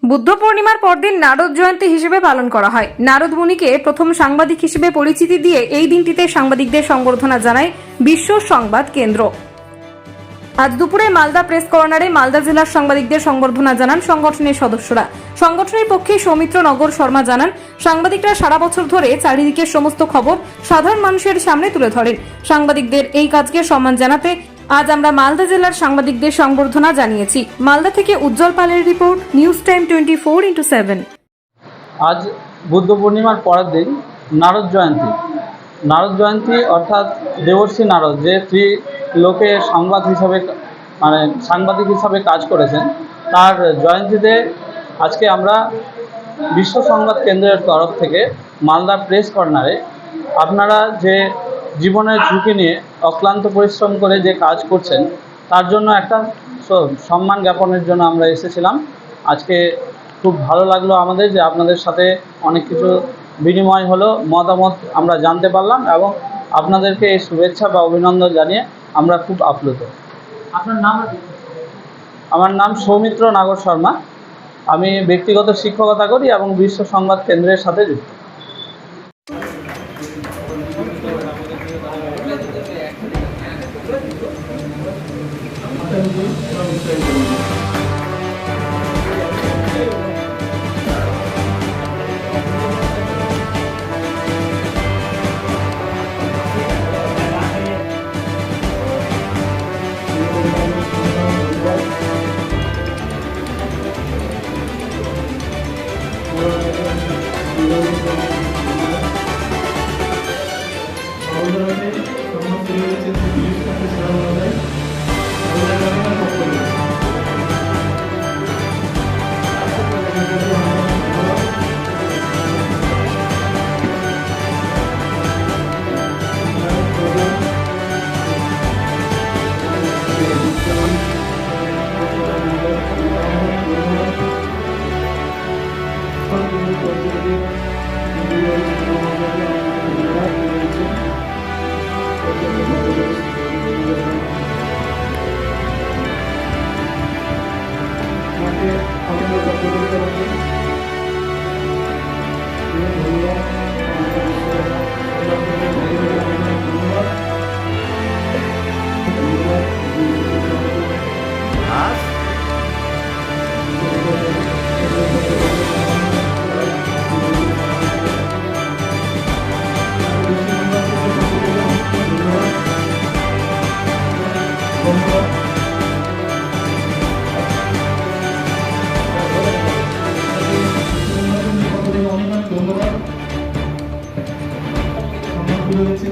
বুদ্ধ পূর্ণিমার পরদিন নারদ জয়ন্তী হিসেবে পালন করা হয়। নারদ মুনিকে প্রথম সাংবাদিক হিসেবে পরিচিতি দিয়ে এই দিনটিতে সাংবাদিকদের সংবর্ধনা জানায় বিশ্ব সংবাদ কেন্দ্র। আজ দুপুরে মালদা প্রেস কর্নারে মালদা জেলার সাংবাদিকদের সংবর্ধনা জানান সংগঠনের সদস্যরা। সংগঠনের পক্ষে সৌমিত্র নগর শর্মা জানান, সাংবাদিকরা সারা বছর ধরে চারিদিকের সমস্ত খবর সাধারণ মানুষের সামনে তুলে ধরেন। সাংবাদিকদের এই কাজকে সম্মান জানাতে আজ আমরা মালদা জেলার সাংবাদিকদের সংবর্ধনা জানিয়েছি। মালদা থেকে উজ্জ্বল পালের রিপোর্ট, নিউজ টাইম 24/7। আজ বুদ্ধ পূর্ণিমার পরের দিন নারদ জয়ন্তী। নারদ জয়ন্তী অর্থাৎ দেবর্ষি নারদ, যে লোকে সাংবাদিক হিসাবে কাজ করেছেন, তার জয়ন্তীতে আজকে আমরা বিশ্ব সংবাদ কেন্দ্রের তরফ থেকে মালদা প্রেস কর্নারে আপনারা যে জীবনের ঝুঁকি নিয়ে অক্লান্ত পরিশ্রম করে যে কাজ করছেন, তার জন্য একটা সম্মান জ্ঞাপনের জন্য আমরা এসেছিলাম। আজকে খুব ভালো লাগলো আমাদের যে আপনাদের সাথে অনেক কিছু বিনিময় হলো, মতামত আমরা জানতে পারলাম এবং আপনাদেরকে এই শুভেচ্ছা বা অভিনন্দন জানিয়ে আমরা খুব আপ্লুত। আপনার নাম? আমার নাম সৌমিত্র নাগর শর্মা। আমি ব্যক্তিগত শিক্ষকতা করি এবং বিশ্ব সংবাদ কেন্দ্রের সাথে যুক্ত।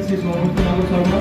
শ্রী সৌমিত্র নাগর শর্মা।